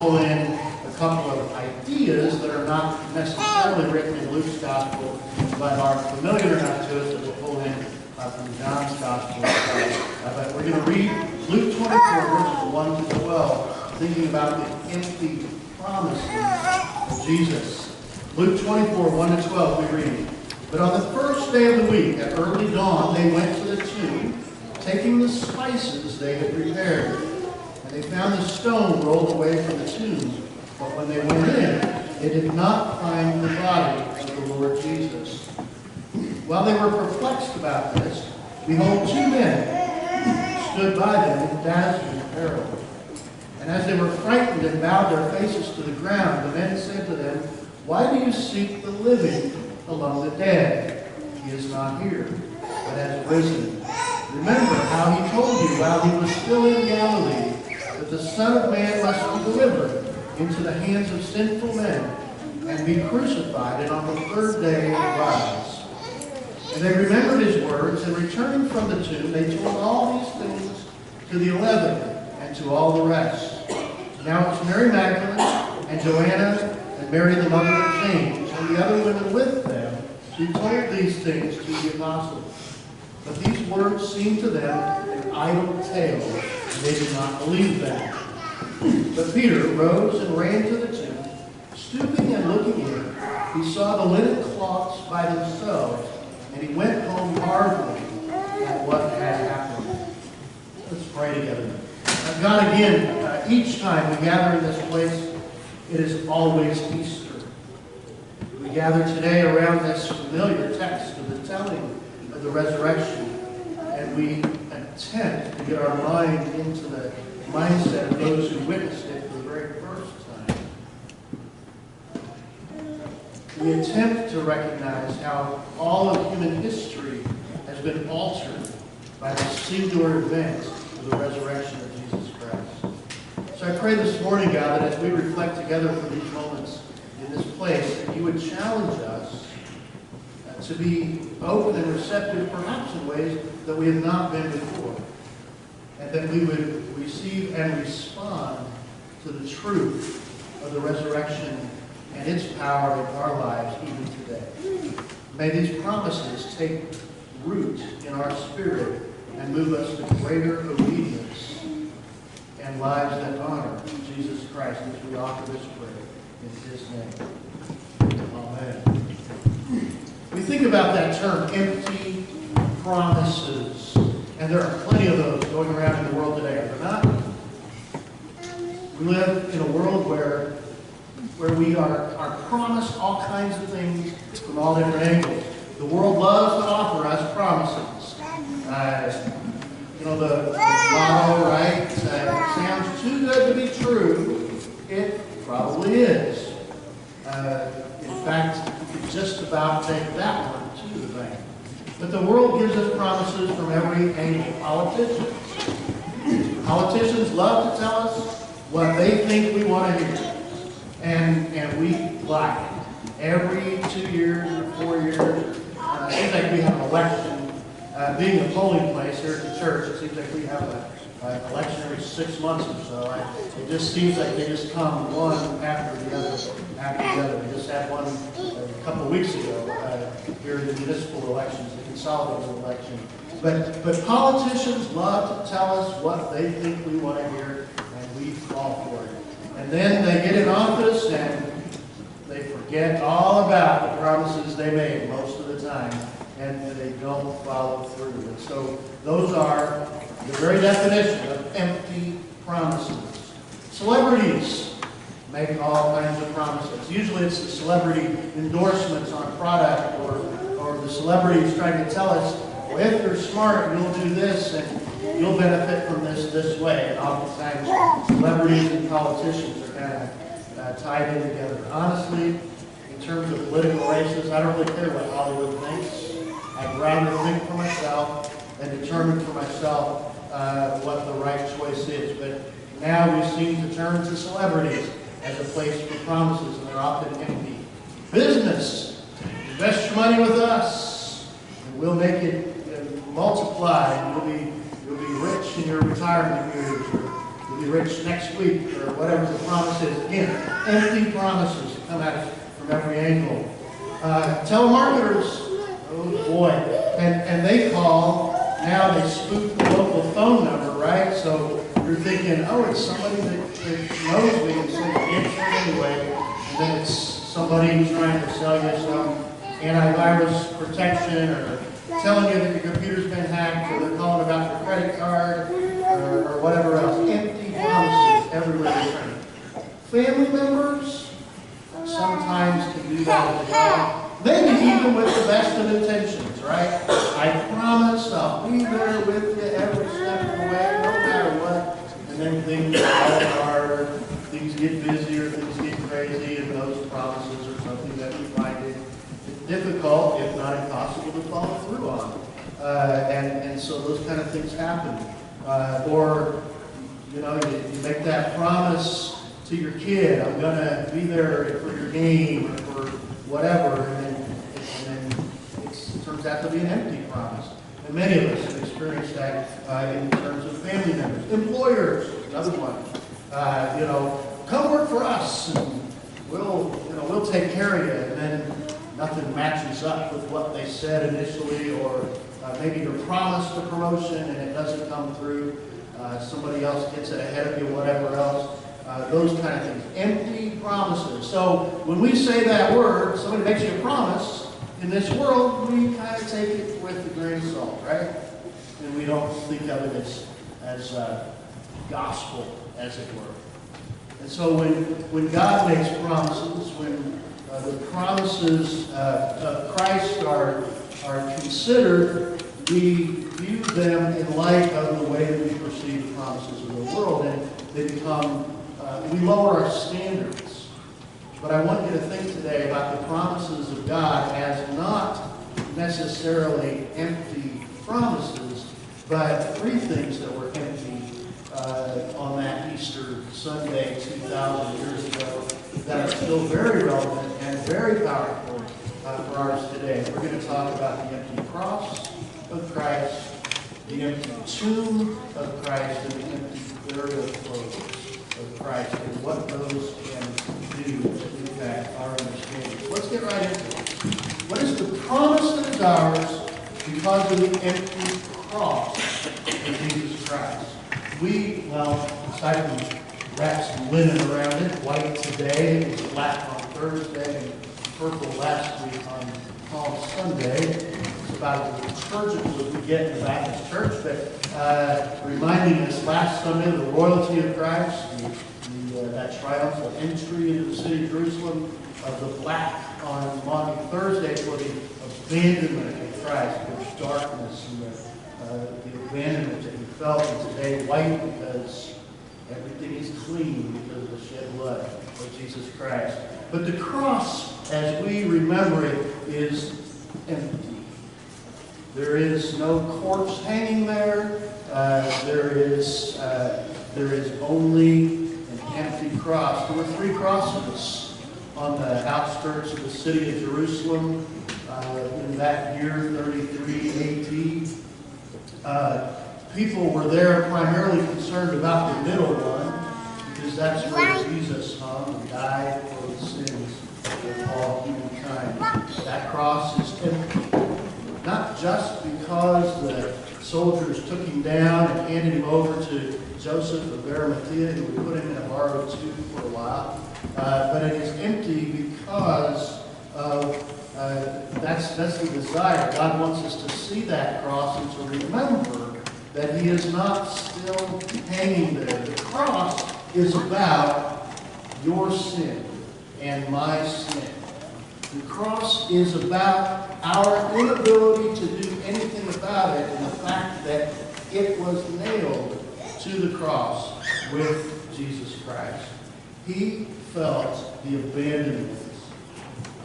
pull in a couple of ideas that are not necessarily written in Luke's Gospel, but are familiar enough to us that we'll pull in from John's Gospel. But we're going to read Luke 24, verses 1 to 12, thinking about the empty promises of Jesus. Luke 24, 1 to 12, we read, "But on the first day of the week, at early dawn, they went to the tomb, taking the spices they had prepared. And they found the stone rolled away from the tomb. But when they went in, they did not find the body of the Lord Jesus. While they were perplexed about this, behold, two men stood by them in dazzling apparel. And as they were frightened and bowed their faces to the ground, the men said to them, 'Why do you seek the living among the dead? He is not here, but has risen. Remember how he told you while he was still in Galilee, that the Son of Man must be delivered into the hands of sinful men and be crucified, and on the third day rise.' And they remembered his words, and returning from the tomb, they told all these things to the 11 and to all the rest. Now it was Mary Magdalene and Joanna and Mary the mother of James and the other women with them who told these things to the apostles. But these words seemed to them an idle tale, and they did not believe them. But Peter rose and ran to the tomb. Stooping and looking in, he saw the linen cloths by themselves, and he went home marveling at what had happened." Let's pray together. God, again, each time we gather in this place, it is always Easter. We gather today around this familiar text of the telling of the resurrection, and we attempt to get our mind into the mindset of those who witnessed it for the very first time. We attempt to recognize how all of human history has been altered by the singular event of the resurrection of Jesus Christ. So I pray this morning, God, that as we reflect together for these moments in this place, that you would challenge us to be open and receptive, perhaps in ways that we have not been before. And that we would receive and respond to the truth of the resurrection and its power in our lives even today. May these promises take root in our spirit and move us to greater obedience and lives that honor Jesus Christ as we offer this prayer in his name. Amen. We think about that term, empty promises. And there are plenty of those going around in the world today, are there not? We live in a world where we are promised all kinds of things from all different angles. The world loves to offer us promises. The motto, right? Sounds too good to be true. It probably is. In fact, you could just about take that one to the bank. But the world gives us promises from every angle. Politicians love to tell us what they think we want to hear. And we like it. Every 2 years or 4 years, it seems like we have an election. Being a polling place here at the church, it seems like we have an election every 6 months or so. It just seems like they just come one after the other. We just had one a couple of weeks ago here in the municipal elections, the consolidated election. But politicians love to tell us what they think we want to hear, and we fall for it. And then they get in office and they forget all about the promises they made most of the time, and they don't follow through. And so those are the very definition of empty promises. Celebrities make all kinds of promises. Usually it's the celebrity endorsements on a product, or the celebrities trying to tell us, well, if you're smart, you'll do this, and you'll benefit from this way. And oftentimes, celebrities and politicians are kind of tied in together. Honestly, in terms of political races, I don't really care what Hollywood thinks. I'd rather think for myself and determine for myself what the right choice is. But now we seem to turn to celebrities as a place for promises, and they're often empty. Business, invest your money with us, and we'll make it multiply, and you'll be rich in your retirement years. you'll be rich next week, or whatever the promise is. Again, empty promises that come at us from every angle. Telemarketers, oh boy, and they call, now they spook the local phone number, right? So you're thinking, oh, it's somebody that knows me, and so you answer it anyway, and then it's somebody who's trying to sell you some antivirus protection, or telling you that your computer's been hacked, or they're calling about your credit card, or whatever else. Empty promises everywhere you turn. Family members sometimes can do that as well. Maybe even with the best of intentions, right? I promise I'll be there with you every step of the way, no matter what. And then things fall apart, or things get busy, or things get crazy, and those promises are something that we find it difficult, if not impossible, to follow through on. And so those kind of things happen. Or, you know, you make that promise to your kid, I'm going to be there for your game, or for whatever, and then it turns out to be an empty promise. And many of us have experienced that in terms of family members. Employers, another one. You know, come work for us, and we'll take care of you. And then nothing matches up with what they said initially, or maybe you're promised a promotion and it doesn't come through. Somebody else gets it ahead of you, whatever else. Those kind of things. Empty promises. So when we say that word, somebody makes you a promise, in this world, we kind of take it with a grain of salt, right? And we don't think of it as gospel, as it were. And so when God makes promises, when the promises of Christ are considered, we view them in light of the way that we perceive the promises of the world, and they become, we lower our standards. But I want you to think today about the promises of God as not necessarily empty promises, but three things that were empty on that Easter Sunday 2,000 years ago that are still very relevant and very powerful for ours today. We're going to talk about the empty cross of Christ, the empty tomb of Christ, and the empty burial clothes of Christ, and what those can do to impact our understanding. So let's get right into it. What is the promise that is ours because of the empty cross of Jesus Christ? We, decided to wrap some linen around it, white today, it was black on Thursday, and purple last week on Palm Sunday. It's about as liturgical as we get in the Baptist church, but reminding us last Sunday of the royalty of Christ, that triumphal entry into the city of Jerusalem, of the black on Maundy Thursday for the abandonment of Christ, the darkness and the abandonment that he felt, and today white because everything is clean because of the shed blood of Jesus Christ. But the cross, as we remember it, is empty. There is no corpse hanging there. There is only an empty cross. There were 3 crosses on the outskirts of the city of Jerusalem in that year, 33 AD. People were there primarily concerned about the middle one, because that's where Jesus hung and died for the sins of all humankind. That cross is empty. Not just because the soldiers took him down and handed him over to Joseph of Arimathea, who would put him in a borrowed tomb for a while, but it is empty because of that's the desire. God wants us to see that cross and to remember that he is not still hanging there. The cross is about your sin and my sin. The cross is about our inability to do anything about it, and the fact that it was nailed to the cross with Jesus Christ. He felt the abandonment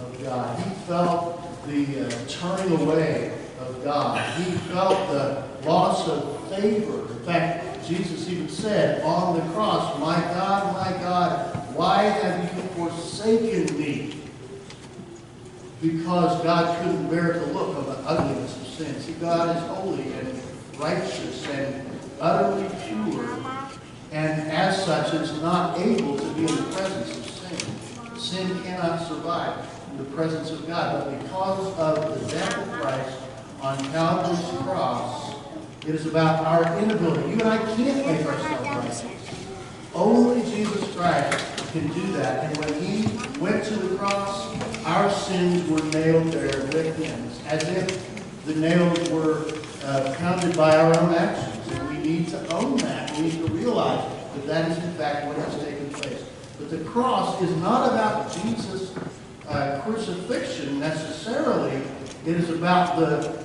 of God. He felt the turning away of God. He felt the loss of favor. In fact, Jesus even said on the cross, my God, why have you forsaken me?" Because God couldn't bear to look on the ugliness of sin. See, God is holy and righteous and utterly pure. and as such is not able to be in the presence of sin. Sin cannot survive in the presence of God. But because of the death of Christ on Calvary's cross, it is about our inability. You and I can't make ourselves righteous. Only Jesus Christ can do that. And when he went to the cross, our sins were nailed there with him, as if the nails were counted by our own actions. And we need to own that. We need to realize that that is in fact what has taken place. But the cross is not about Jesus' crucifixion necessarily. It is about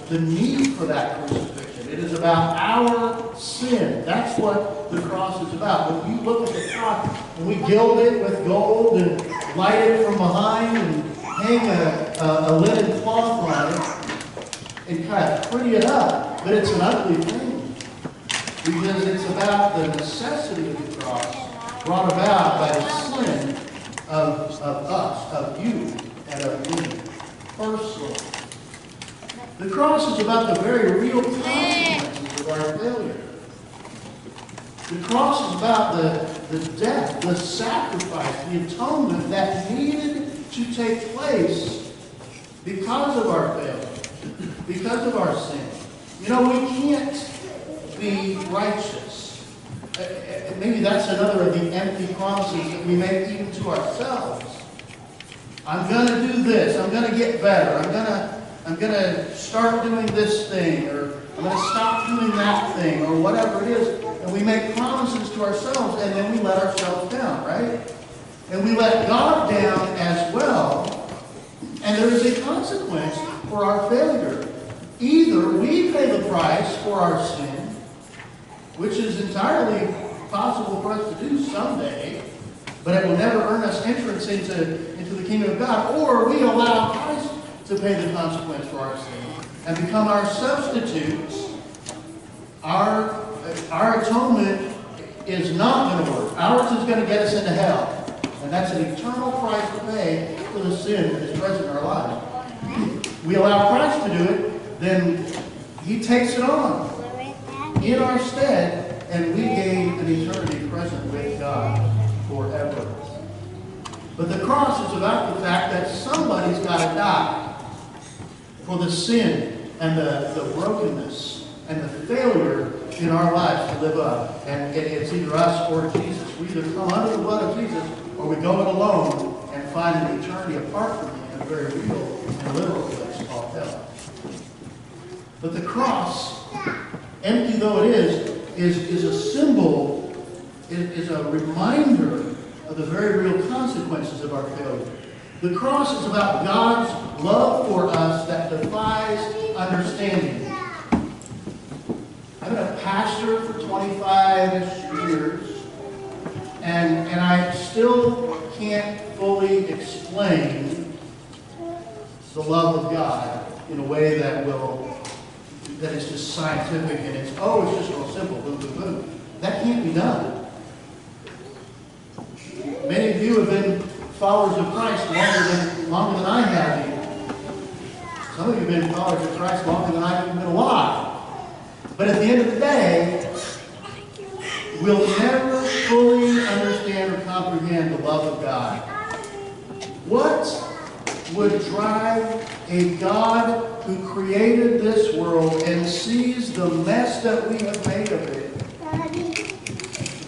the need for that crucifixion. It is about our sin. That's what the cross is about. When you look at the cross, and we gild it with gold and light it from behind and hang a linen cloth on it and kind of pretty it up, but it's an ugly thing. Because it's about the necessity of the cross brought about by the sin of us, of you, and of me, personally. The cross is about the very real consequences of our failure. The cross is about the death, the sacrifice, the atonement that needed to take place because of our failure, because of our sin. You know, we can't be righteous. Maybe that's another of the empty promises that we make even to ourselves. I'm going to do this. I'm going to get better. I'm going to start doing this thing, or I'm going to stop doing that thing, or whatever it is. And we make promises to ourselves, and then we let ourselves down, right? And we let God down as well. And there is a consequence for our failure. Either we pay the price for our sin, which is entirely possible for us to do someday, but it will never earn us entrance into the kingdom of God, or we allow Christ to pay the consequence for our sin and become our substitutes. Our atonement is not going to work. Ours is going to get us into hell. And that's an eternal price to pay for the sin that is present in our lives. We allow Christ to do it, then he takes it on in our stead, and we gain an eternity present with God forever. But the cross is about the fact that somebody's got to die for the sin and the brokenness and the failure in our lives to live up. And it's either us or Jesus. We either come under the blood of Jesus, or we go it alone and find an eternity apart from him in a very real and literal place called hell. But the cross, empty though it is a symbol, is a reminder of the very real consequences of our failure. The cross is about God's love for us that defies understanding. I've been a pastor for 25 years, and I still can't fully explain the love of God in a way that is just scientific and it's just real simple, boom, boom, boom. That can't be done. Many of you have been followers of Christ longer than I have even. Some of you have been followers of Christ longer than I've even been alive. But at the end of the day, we'll never fully understand or comprehend the love of God. What would drive a God who created this world and sees the mess that we have made of it?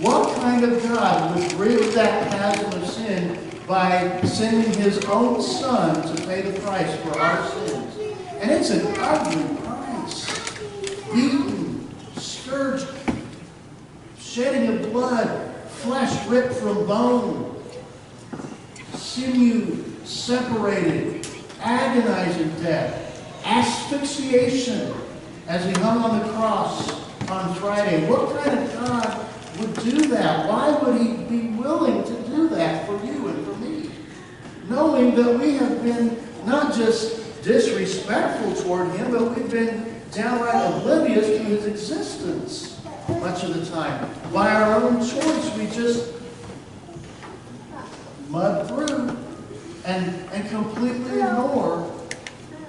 What kind of God would bridge that chasm of sin by sending his own Son to pay the price for our sins? And it's an ugly price. Beaten, scourged, shedding of blood, flesh ripped from bone, sinew separated, agonizing death, asphyxiation as he hung on the cross on Friday. What kind of God would do that? Why would he be willing to do that for you and for me? Knowing that we have been not just disrespectful toward him, but we've been downright oblivious to his existence much of the time. By our own choice, we just mud through and completely ignore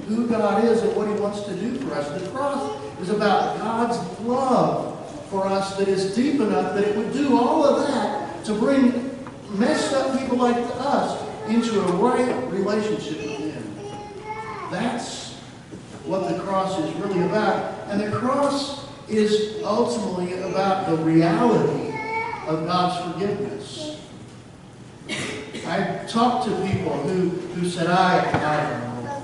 who God is and what he wants to do for us. The cross is about God's love for us that is deep enough that it would do all of that to bring messed up people like us into a right relationship with Him. That's what the cross is really about. And the cross is ultimately about the reality of God's forgiveness. I've talked to people who said, I don't know,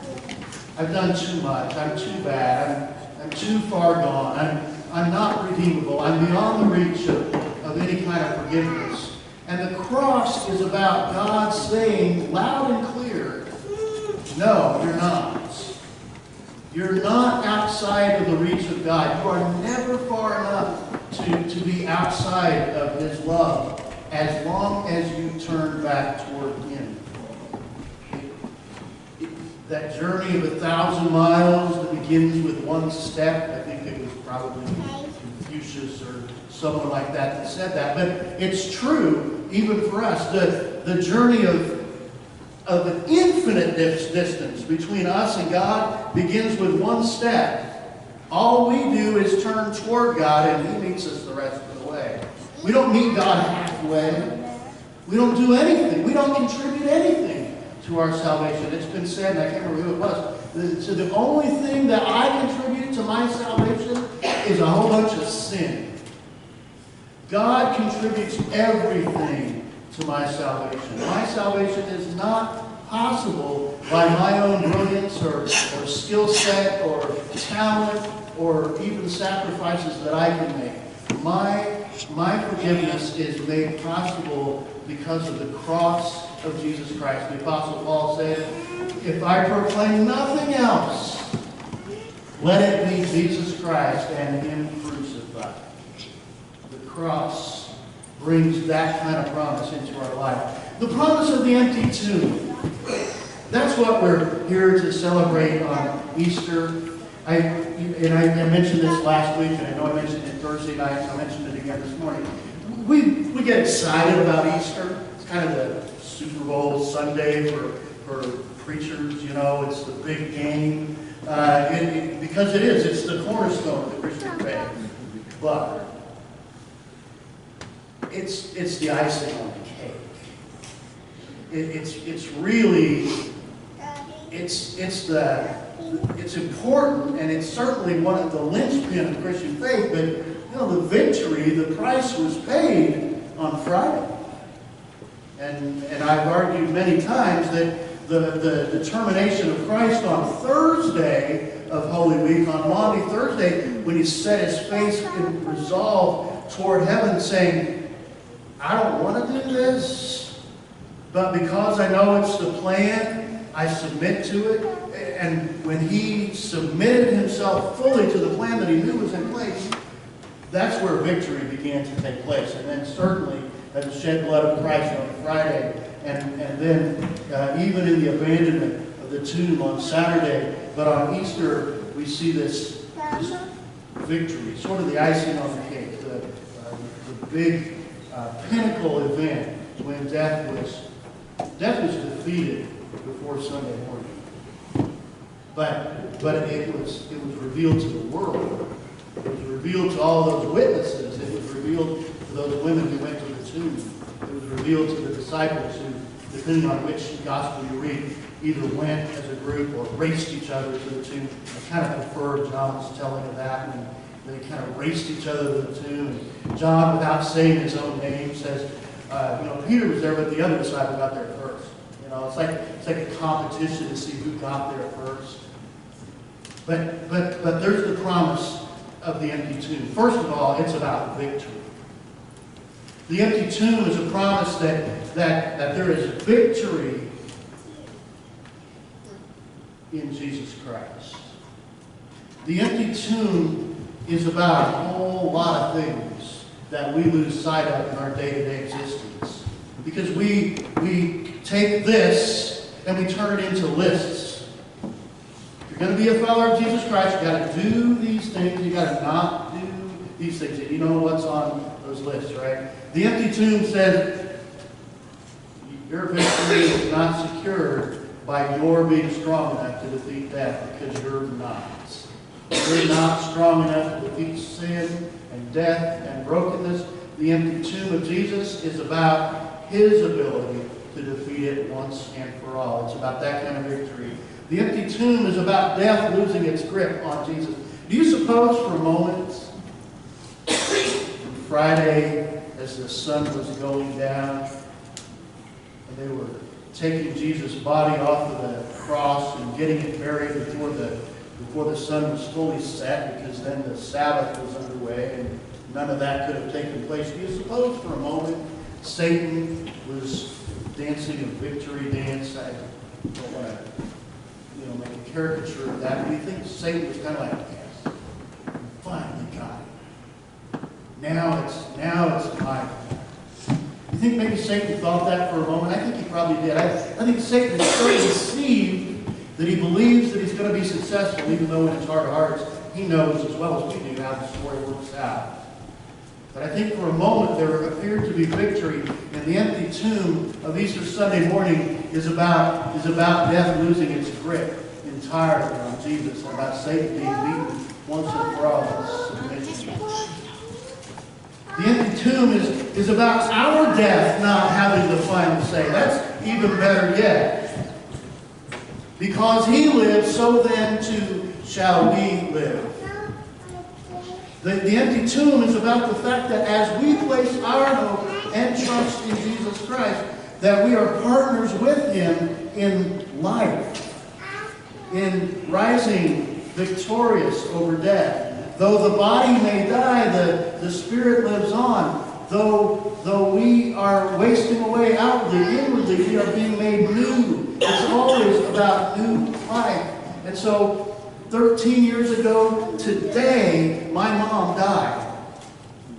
I've done too much, I'm too bad, I'm too far gone, I'm not redeemable, I'm beyond the reach of any kind of forgiveness. And the cross is about God saying loud and clear, no, you're not. You're not outside of the reach of God. You are never far enough to be outside of His love as long as you turn back toward Him. That journey of 1,000 miles that begins with one step, I think it was probably Confucius or someone like that said that, but it's true even for us. The journey of an infinite distance between us and God begins with one step. All we do is turn toward God, and He meets us the rest of the way. We don't meet God halfway. We don't do anything. We don't contribute anything to our salvation. It's been said, and I can't remember who it was, so the only thing that I contribute to my salvation is a whole bunch of sin. God contributes everything to my salvation. My salvation is not possible by my own brilliance or skill set or talent or even sacrifices that I can make. My forgiveness is made possible because of the cross of Jesus Christ. The Apostle Paul said, if I proclaim nothing else, let it be Jesus Christ and Him crucified. The cross brings that kind of promise into our life. The promise of the empty tomb. That's what we're here to celebrate on Easter. I mentioned this last week, and I know I mentioned it Thursday night, so I mentioned it again this morning. We get excited about Easter. It's kind of the Super Bowl Sunday for preachers, you know. It's the big game. Because it is. It's the cornerstone of the Christian faith. But it's the icing on the cake. It's really it's important, and it's certainly one of the linchpin of Christian faith. But you know, the victory, the price was paid on Friday, and I've argued many times that the determination of Christ on Thursday of Holy Week, on Maundy Thursday, when He set His face in resolve toward heaven, saying, I don't want to do this, but because I know it's the plan, I submit to it. And when He submitted Himself fully to the plan that He knew was in place, that's where victory began to take place. And then certainly at the shed blood of Christ on Friday, and then even in the abandonment of the tomb on Saturday. But on Easter, we see this victory, sort of the icing on the cake, the big pinnacle event when death was defeated before Sunday morning. But it was revealed to the world. It was revealed to all those witnesses. It was revealed to those women who went to the tomb. It was revealed to the disciples who, depending on which gospel you read, either went as a group or raced each other to the tomb. I kind of prefer John's telling of that. And they kind of raced each other to the tomb. And John, without saying his own name, says, Peter was there, but the other disciple got there first. You know, it's like a competition to see who got there first. But there's the promise of the empty tomb. First of all, it's about victory. The empty tomb is a promise that there is victory in Jesus Christ. The empty tomb is about a whole lot of things that we lose sight of in our day-to-day existence. Because we take this and we turn it into lists. If you're going to be a follower of Jesus Christ, you've got to do these things, you've got to not do these things. And you know what's on those lists, right? The empty tomb says, your victory is not secured by your being strong enough to defeat death, because you're not. We're not strong enough to defeat sin and death and brokenness. The empty tomb of Jesus is about his ability to defeat it once and for all. It's about that kind of victory. The empty tomb is about death losing its grip on Jesus. Do you suppose for a moment, Friday, as the sun was going down, and they were taking Jesus' body off of the cross and getting it buried before the sun was fully set, because then the Sabbath was underway and none of that could have taken place. Do you suppose for a moment Satan was dancing a victory dance? I don't want to make a caricature of that. Do you think Satan was kind of like, yes, we finally got it. Now it's my turn. You think maybe Satan thought that for a moment? I think he probably did. I think Satan is so deceived that he believes that he's going to be successful, even though in his heart of hearts he knows as well as we do how the story works out. But I think for a moment there appeared to be victory, and the empty tomb of Easter Sunday morning is about death losing its grip entirely on Jesus, and about Satan being beaten once and for all in submission. The empty tomb is about our death not having the final say. That's even better yet. Because he lives, so then too shall we live. The empty tomb is about the fact that as we place our hope and trust in Jesus Christ, that we are partners with him in life, in rising victorious over death. Though the body may die, the spirit lives on. Though we are wasting away outwardly, inwardly, we are being made new. It's always about new life. And so, 13 years ago today, my mom died.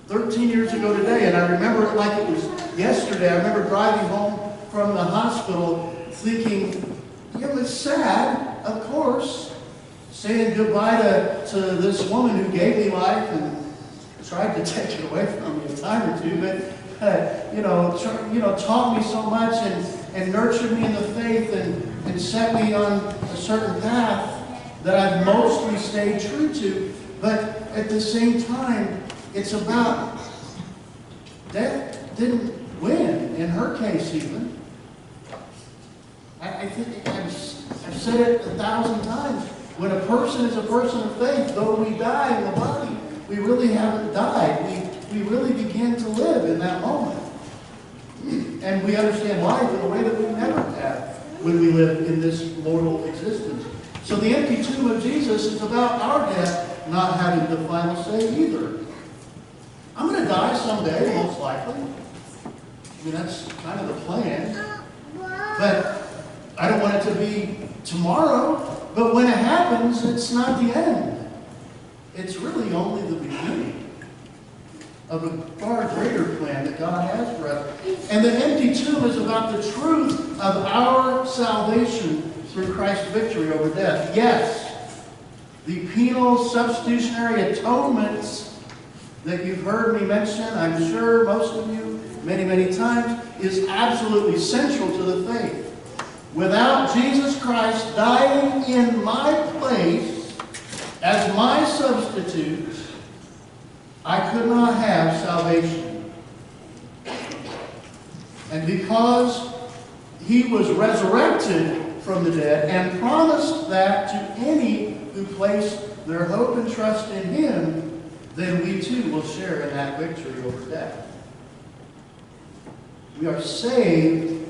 13 years ago today, and I remember it like it was yesterday. I remember driving home from the hospital thinking, it was sad, of course, saying goodbye to this woman who gave me life and tried to take it away from me a time or two, but taught me so much and nurtured me in the faith and set me on a certain path that I've mostly stayed true to. But at the same time, it's about death didn't win, in her case even. I think I've said it 1,000 times. When a person is a person of faith, though we die in the body, we really haven't died. We really begin to live in that moment. And we understand life in a way that we never have when we live in this mortal existence. So the empty tomb of Jesus is about our death not having the final say either. I'm going to die someday, most likely. I mean, that's kind of the plan. But I don't want it to be tomorrow. But when it happens, it's not the end. It's really only the beginning of a far greater plan that God has for us. And the empty tomb is about the truth of our salvation through Christ's victory over death. Yes, the penal substitutionary atonements that you've heard me mention, I'm sure most of you many, many times, is absolutely central to the faith. Without Jesus Christ dying in my place as my substitute, I could not have salvation. And because he was resurrected from the dead and promised that to any who place their hope and trust in him, then we too will share in that victory over death. We are saved.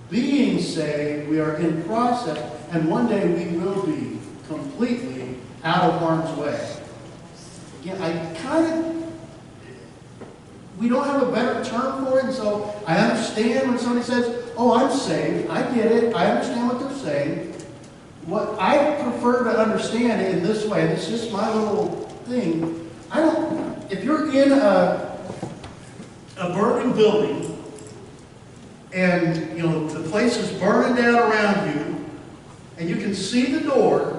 Being saved, we are in process, and one day we will be completely out of harm's way. Again, we don't have a better term for it, and so I understand when somebody says, oh, I'm saved. I get it. I understand what they're saying. What I prefer to understand it in this way, and it's just my little thing, if you're in a burning building, and the place is burning down around you, and you can see the door,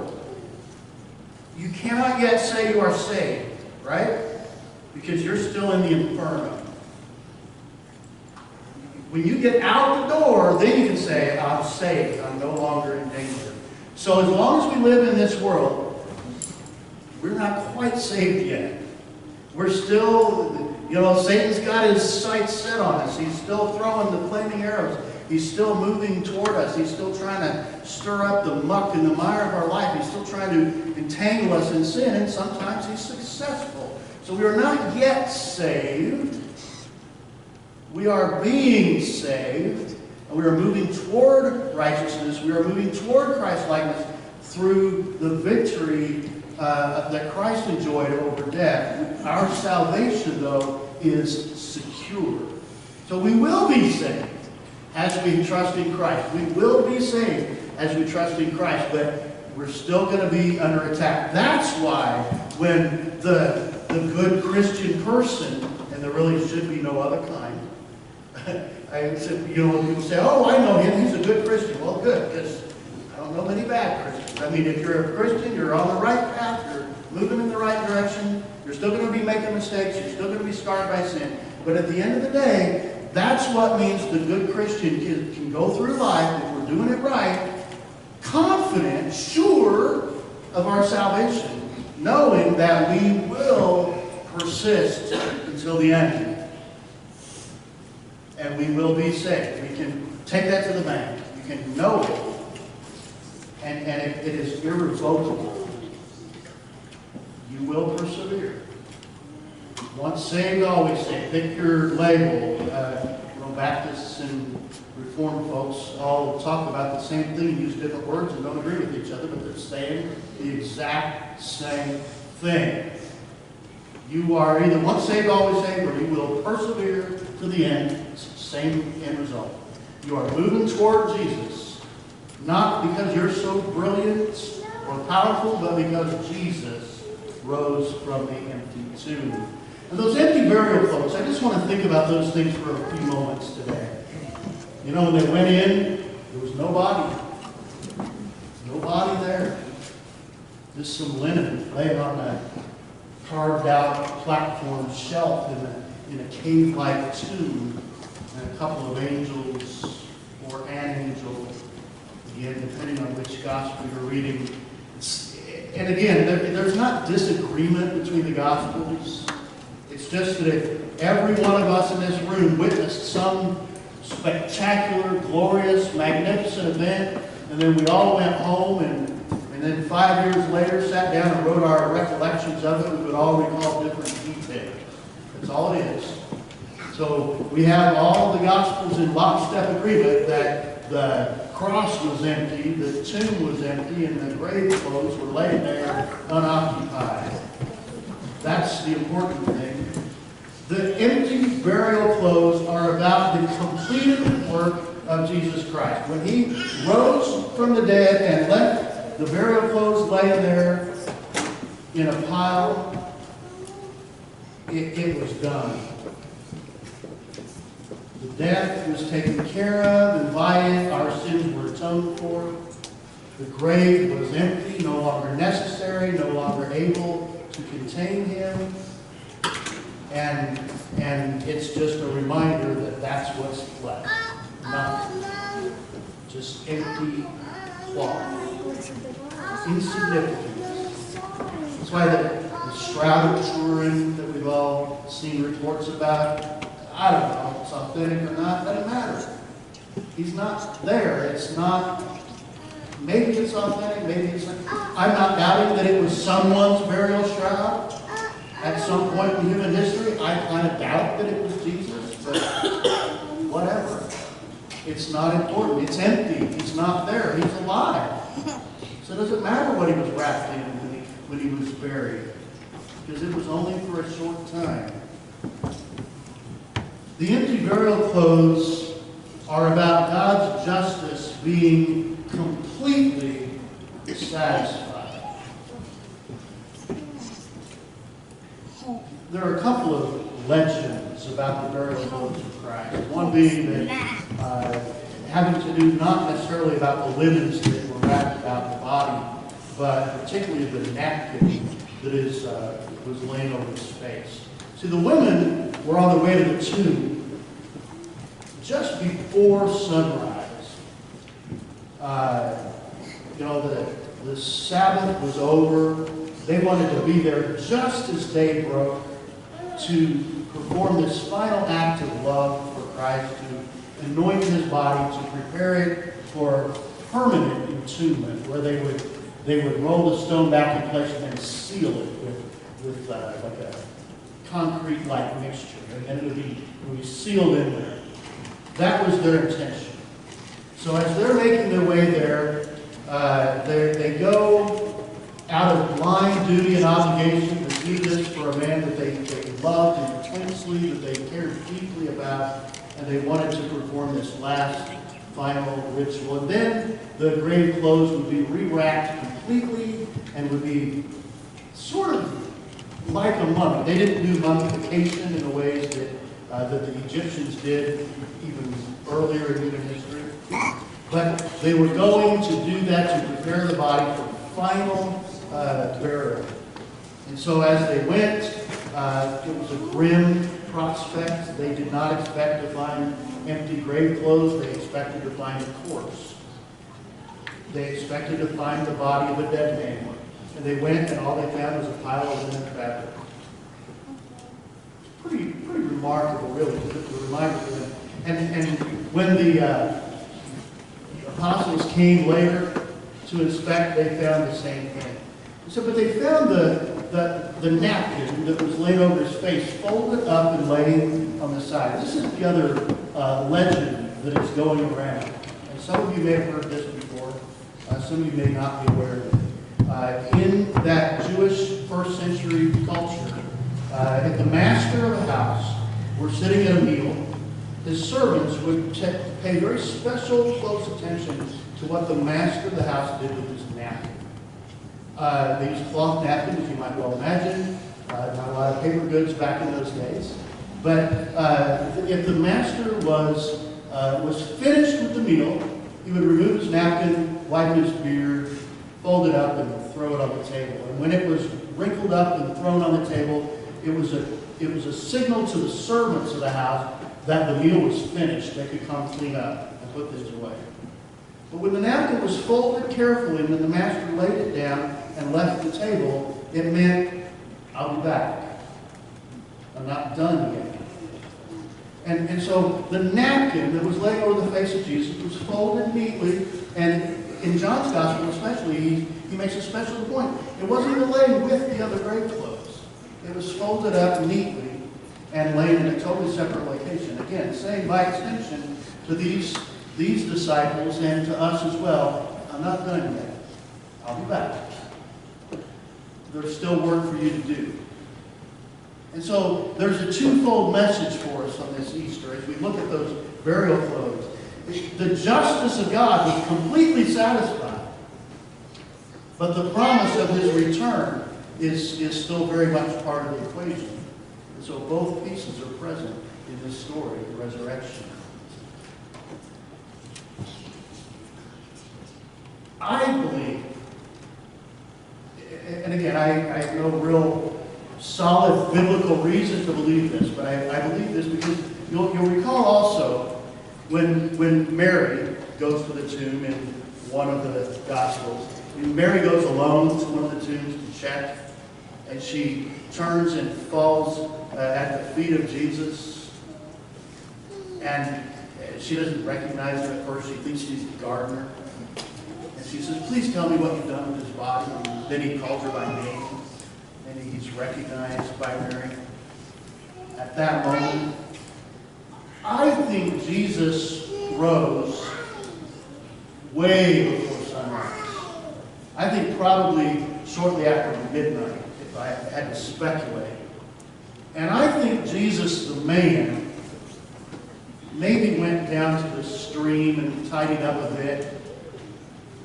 you cannot yet say you are saved, right? Because you're still in the inferno. When you get out the door, then you can say, I'm saved, I'm no longer in danger. So as long as we live in this world, we're not quite saved yet. We're still, Satan's got his sights set on us. He's still throwing the flaming arrows. He's still moving toward us. He's still trying to stir up the muck and the mire of our life. He's still trying to entangle us in sin, and sometimes he's successful. So we are not yet saved. We are being saved, and we are moving toward righteousness. We are moving toward Christ-likeness through the victory that Christ enjoyed over death. Our salvation, though, is secure. So we will be saved as we trust in Christ. We will be saved as we trust in Christ, but we're still going to be under attack. That's why when the good Christian person, and there really should be no other kind, I said, when people say, oh, I know him, he's a good Christian. Well, good, because I don't know many bad Christians. I mean, if you're a Christian, you're on the right path, you're moving in the right direction, you're still going to be making mistakes, you're still going to be scarred by sin. But at the end of the day, that's what means the good Christian can go through life, if we're doing it right, confident, sure of our salvation, knowing that we will persist until the end. And we will be saved. We can take that to the bank. You can know it. And it is irrevocable. You will persevere. Once saved, always saved. Pick your label. Baptists and Reformed folks all talk about the same thing, use different words and don't agree with each other, but they're saying the exact same thing. You are either once saved, always saved, or you will persevere to the end. It's the same end result. You are moving toward Jesus, not because you're so brilliant or powerful, but because Jesus rose from the empty tomb. And those empty burial clothes, I just want to think about those things for a few moments today. When they went in, there was nobody. Nobody there. Just some linen laying on a carved out platform shelf in a cave-like tomb. And a couple of angels, or an angel, again, depending on which gospel you're reading. And again, there's not disagreement between the gospels. It's just that if every one of us in this room witnessed some spectacular, glorious, magnificent event, and then we all went home and then 5 years later sat down and wrote our recollections of it, we would all recall different details. That's all it is. So we have all the Gospels in lockstep agreement that the cross was empty, the tomb was empty, and the grave clothes were laid there unoccupied. That's the important thing. The empty burial clothes are about the completed work of Jesus Christ. When he rose from the dead and left the burial clothes laying there in a pile, it was done. The death was taken care of, and by it our sins were atoned for. The grave was empty, no longer necessary, no longer able to contain him. And it's just a reminder that that's what's left. Nothing. Just empty cloth. Insignificant. That's why the Shroud of Turin that we've all seen reports about, I don't know if it's authentic or not, doesn't matter. He's not there. It's not, maybe it's authentic, maybe it's not. I'm not doubting that it was someone's burial shroud. At some point in human history, I kind of doubt that it was Jesus, but whatever. It's not important. It's empty. He's not there. He's alive. So it doesn't matter what he was wrapped in when he was buried, because it was only for a short time. The empty burial clothes are about God's justice being completely satisfied. There are a couple of legends about the burial clothes of Christ. One being that having to do not necessarily about the linens that were wrapped about the body, but particularly the napkin that was laying over his face. See, the women were on their way to the tomb just before sunrise. The Sabbath was over. they wanted to be there just as day broke to perform this final act of love for Christ, to anoint his body, to prepare it for permanent entombment, where they would roll the stone back in place and then seal it with like a concrete-like mixture, and then it would be sealed in there. That was their intention. So as they're making their way there, they go out of blind duty and obligation to do this for a man that they loved intensely, that they cared deeply about, and they wanted to perform this last final ritual. And then the grave clothes would be re-wrapped completely and would be sort of like a mummy. They didn't do mummification in the ways that the Egyptians did even earlier in human history. But they were going to do that to prepare the body for final burial. And so as they went, it was a grim prospect. They did not expect to find empty grave clothes. They expected to find a corpse. They expected to find the body of a dead man. And they went, and all they found was a pile of linen fabric. Pretty remarkable, really, to remind them. And when the apostles came later to inspect, they found the same thing. So, but they found the napkin that was laid over his face, folded up and laying on the side. This is the other legend that is going around. And some of you may have heard this before. Some of you may not be aware of it. In that Jewish first century culture, if the master of a house were sitting at a meal, his servants would pay very special close attention to what the master of the house did with his napkin. They used cloth napkins, you might well imagine. Not a lot of paper goods back in those days. But if the master was finished with the meal, he would remove his napkin, wipe his beard, fold it up, and throw it on the table. And when it was wrinkled up and thrown on the table, it was a signal to the servants of the house that the meal was finished. They could come clean up and put things away. But when the napkin was folded carefully and then the master laid it down and left the table, it meant, I'll be back. I'm not done yet. And so the napkin that was laid over the face of Jesus was folded neatly, and in John's Gospel especially, he makes a special point. It wasn't even laid with the other grave clothes. It was folded up neatly and laid in a totally separate location. Again, saying by extension to these disciples and to us as well, I'm not done yet. I'll be back. There's still work for you to do. And so there's a twofold message for us on this Easter as we look at those burial clothes. The justice of God was completely satisfied, but the promise of his return is still very much part of the equation. And so both pieces are present in this story, the resurrection. I believe, and again, I have no real solid biblical reason to believe this, but I believe this because you'll recall also when Mary goes to the tomb in one of the Gospels. Mary goes alone to one of the tombs to check, and she turns and falls at the feet of Jesus, and she doesn't recognize him at first. She thinks he's the gardener. And she says, please tell me what you've done with his body. And then he calls her by name, and he's recognized by Mary. At that moment, I think Jesus rose way before sunrise. I think probably shortly after midnight, if I had to speculate. And I think Jesus, the man, maybe went down to the stream and tidied up a bit,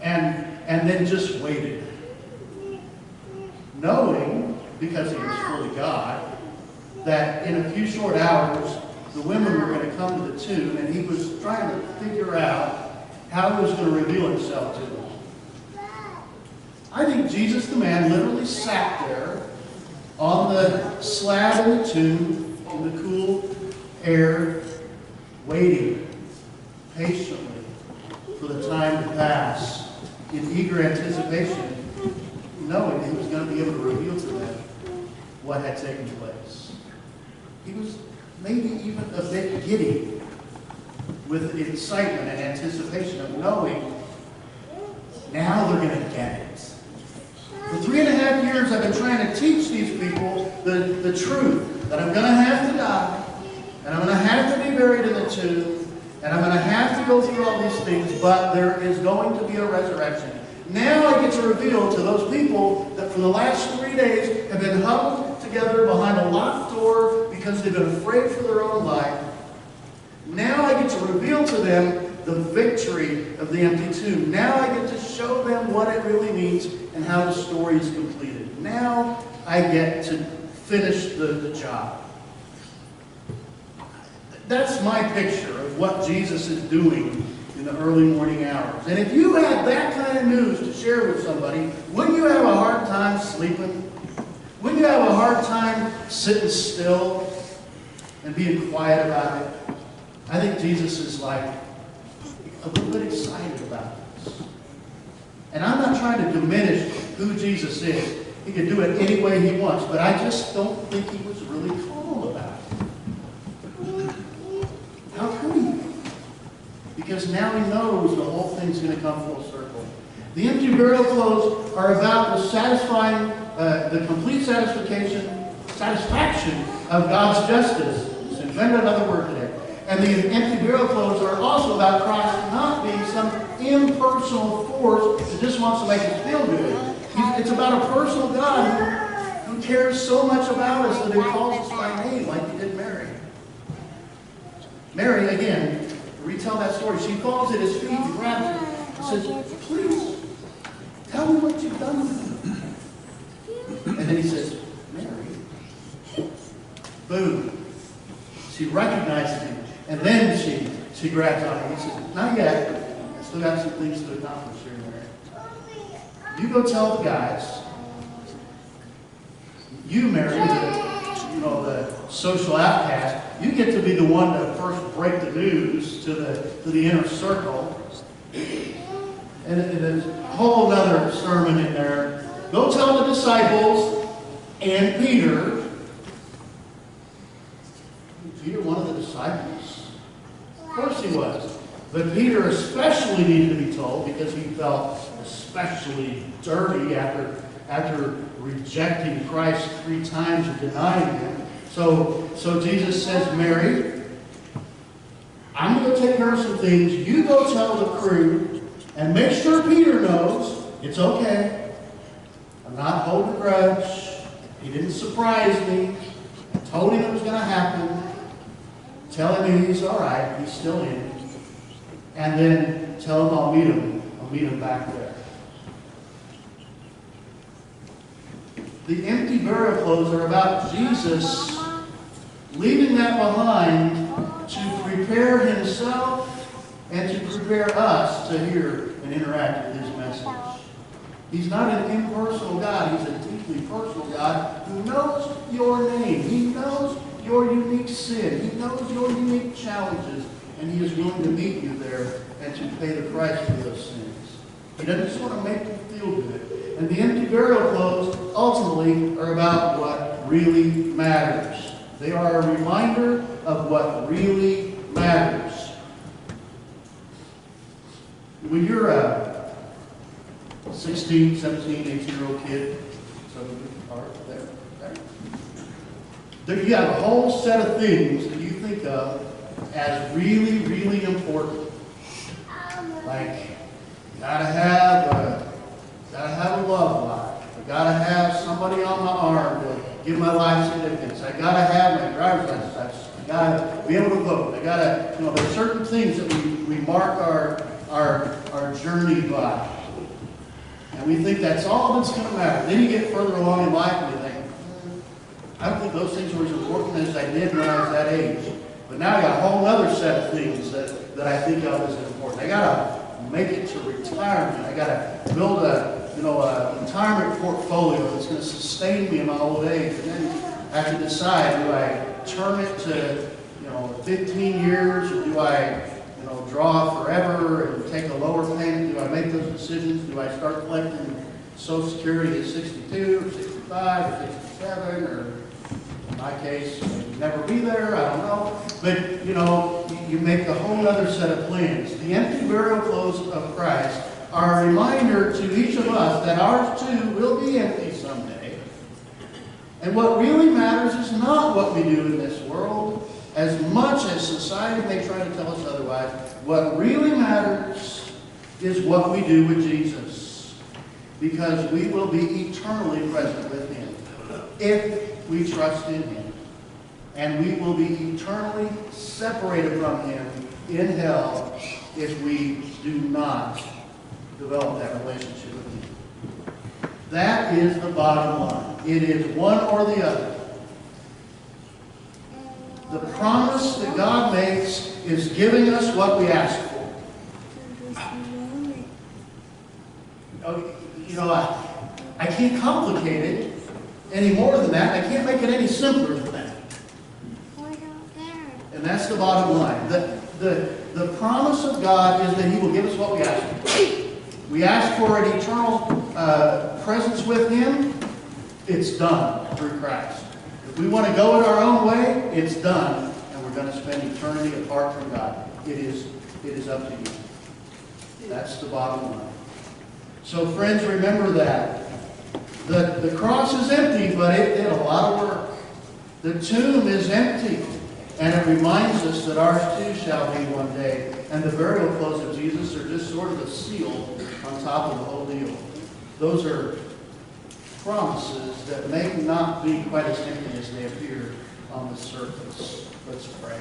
and then just waited, knowing, because he was fully God, that in a few short hours, the women were going to come to the tomb, and he was trying to figure out how he was going to reveal himself to them. I think Jesus, the man, literally sat there on the slab in the tomb, in the cool air, waiting patiently for the time to pass, in eager anticipation, knowing he was going going to be able to reveal to them what had taken place. He was maybe even a bit giddy with excitement and anticipation of knowing now they're going to get it. For 3.5 years, I've been trying to teach these people the truth, that I'm going to have to die, and I'm going to have to be buried in the tomb, and I'm going to have to go through all these things, but there is going to be a resurrection. Now I get to reveal to those people that for the last 3 days have been huddled together behind a locked door because they've been afraid for their own life. Now I get to reveal to them the victory of the empty tomb. Now I get to show them what it really means and how the story is completed. Now I get to finish the job. That's my picture of what Jesus is doing in the early morning hours. And if you had that kind of news to share with somebody, wouldn't you have a hard time sleeping? Wouldn't you have a hard time sitting still and being quiet about it? I think Jesus is like a little bit excited about this. And I'm not trying to diminish who Jesus is. He can do it any way he wants, but I just don't think he was really calm about it. How could he? Because now he knows the whole thing's going to come full circle. The empty burial clothes are about the satisfying, the complete satisfaction of God's justice. Just invented another word today. And the empty burial clothes are also about Christ not being some impersonal force that just wants to make us feel good. It's about a personal God who cares so much about us that he calls us by name, like he did Mary. Mary, again, to retell that story, she falls at his feet and grabs him and says, "Please, tell me what you've done with him." And then he says, "Mary." Boom. She recognizes him. And then she grabs on him and says, "Not yet. I still got some things to accomplish here, Mary. You go tell the guys. You, Mary, the social outcast, you get to be the one to first break the news to the inner circle." And there's a whole other sermon in there. Go tell the disciples and Peter. Peter, one of the disciples? Of course he was. But Peter especially needed to be told because he felt especially dirty after rejecting Christ 3 times and denying him. So Jesus says, "Mary, I'm going to take care of some things. You go tell the crew and make sure Peter knows it's okay. I'm not holding a grudge. He didn't surprise me. I told him it was going to happen. Tell him he's all right. He's still in. And then tell him I'll meet him. I'll meet him back there." The empty burial clothes are about Jesus leaving that behind to prepare himself and to prepare us to hear and interact with his message. He's not an impersonal God. He's a deeply personal God who knows your name. He knows your unique sin. He knows your unique challenges. And he is willing to meet you there and to pay the price for those sins. He doesn't just want to make you feel good. And the empty burial clothes ultimately are about what really matters. They are a reminder of what really matters. When you're a 16, 17, 18-year-old kid, some of you are there, you have a whole set of things that you think of as really, really important. Like, gotta have a love life. I gotta have somebody on my arm to give my life significance. I gotta have my driver's license. I gotta be able to vote. I gotta, there's certain things that we mark our journey by. And we think that's all that's going to matter. Then you get further along in life and you think, I don't think those things were as important as I did when I was that age. But now I got a whole other set of things that I think of as important. I got to make it to retirement. I got to build a retirement portfolio that's going to sustain me in my old age. And then I have to decide, do I turn it to 15 years, or do I draw forever and take a lower payment? Do I make those decisions? Do I start collecting Social Security is 62 or 65 or 67, or in my case, maybe never be there, I don't know. But, you make a whole other set of plans. The empty burial clothes of Christ are a reminder to each of us that ours too will be empty someday. And what really matters is not what we do in this world, as much as society may try to tell us otherwise. What really matters is what we do with Jesus, because we will be eternally present with Him if we trust in Him. And we will be eternally separated from Him in hell if we do not develop that relationship with Him. That is the bottom line. It is one or the other. The promise that God makes is giving us what we ask for. I can't complicate it any more than that. I can't make it any simpler than that. And that's the bottom line. The promise of God is that He will give us what we ask for. We ask for an eternal presence with Him. It's done through Christ. If we want to go it our own way, it's done. And we're going to spend eternity apart from God. It is up to you. That's the bottom line. So friends, remember that. The cross is empty, but it did a lot of work. The tomb is empty, and it reminds us that ours too shall be one day. And the burial clothes of Jesus are just sort of a seal on top of the whole deal. Those are promises that may not be quite as empty as they appear on the surface. Let's pray.